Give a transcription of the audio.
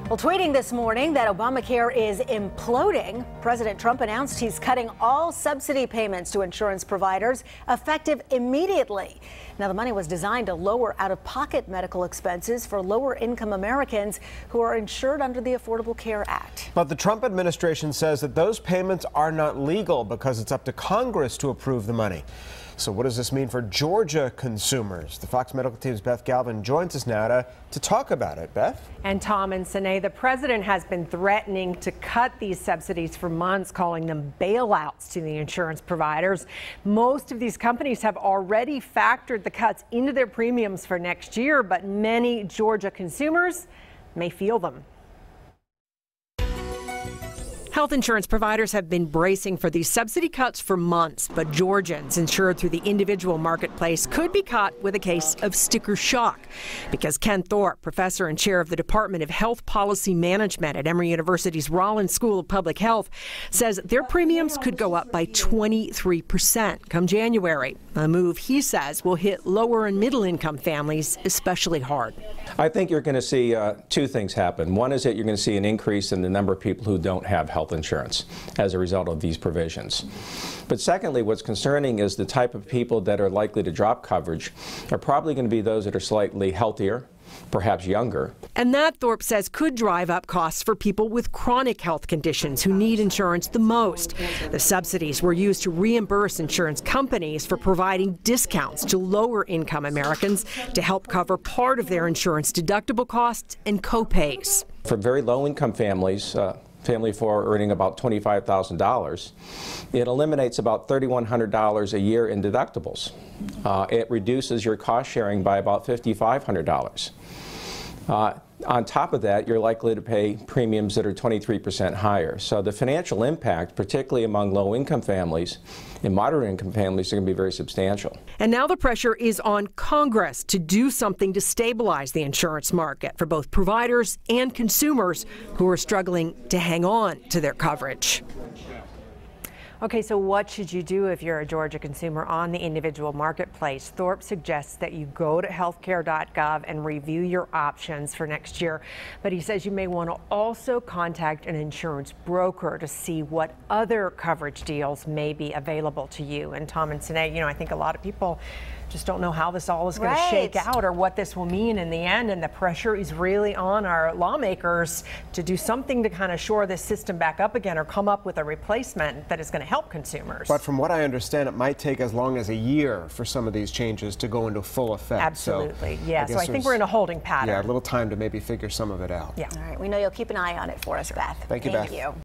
Well, tweeting this morning that Obamacare is imploding, President Trump announced he's cutting all subsidy payments to insurance providers effective immediately. Now, the money was designed to lower out-of-pocket medical expenses for lower-income Americans who are insured under the Affordable Care Act. But the Trump administration says that those payments are not legal because it's up to Congress to approve the money. So what does this mean for Georgia consumers? The Fox Medical Team's Beth Galvin joins us now to talk about it. Beth? And Tom and Sine, the president has been threatening to cut these subsidies for months, calling them bailouts to the insurance providers. Most of these companies have already factored the cuts into their premiums for next year, but many Georgia consumers may feel them. Health insurance providers have been bracing for these subsidy cuts for months, but Georgians insured through the individual marketplace could be caught with a case of sticker shock, because Ken Thorpe, professor and chair of the Department of Health Policy Management at Emory University's Rollins School of Public Health, says their premiums could go up by 23% come January, a move he says will hit lower and middle income families especially hard. I think you're going to see two things happen. One is that you're going to see an increase in the number of people who don't have health insurance as a result of these provisions. But secondly, what's concerning is the type of people that are likely to drop coverage are probably going to be those that are slightly healthier, perhaps younger. And that, Thorpe says, could drive up costs for people with chronic health conditions who need insurance the most. The subsidies were used to reimburse insurance companies for providing discounts to lower income Americans to help cover part of their insurance deductible costs and co-pays. For very low income families, family for earning about $25,000, it eliminates about $3,100 a year in deductibles. It reduces your cost sharing by about $5,500. On top of that, you're likely to pay premiums that are 23% higher. So the financial impact, particularly among low-income families and moderate-income families, is going to be very substantial. And now the pressure is on Congress to do something to stabilize the insurance market for both providers and consumers who are struggling to hang on to their coverage. Okay, so what should you do if you're a Georgia consumer on the individual marketplace? Thorpe suggests that you go to healthcare.gov and review your options for next year. But he says you may want to also contact an insurance broker to see what other coverage deals may be available to you. And Tom and Sine, I think a lot of people just don't know how this all is going to shake out or what this will mean in the end. And the pressure is really on our lawmakers to do something to kind of shore this system back up again or come up with a replacement that is going to help consumers. But from what I understand, it might take as long as a year for some of these changes to go into full effect. Absolutely, so yeah. So I think we're in a holding pattern. Yeah, a little time to maybe figure some of it out. Yeah. All right, we know you'll keep an eye on it for us, Beth. Thank you, Beth. Thank you.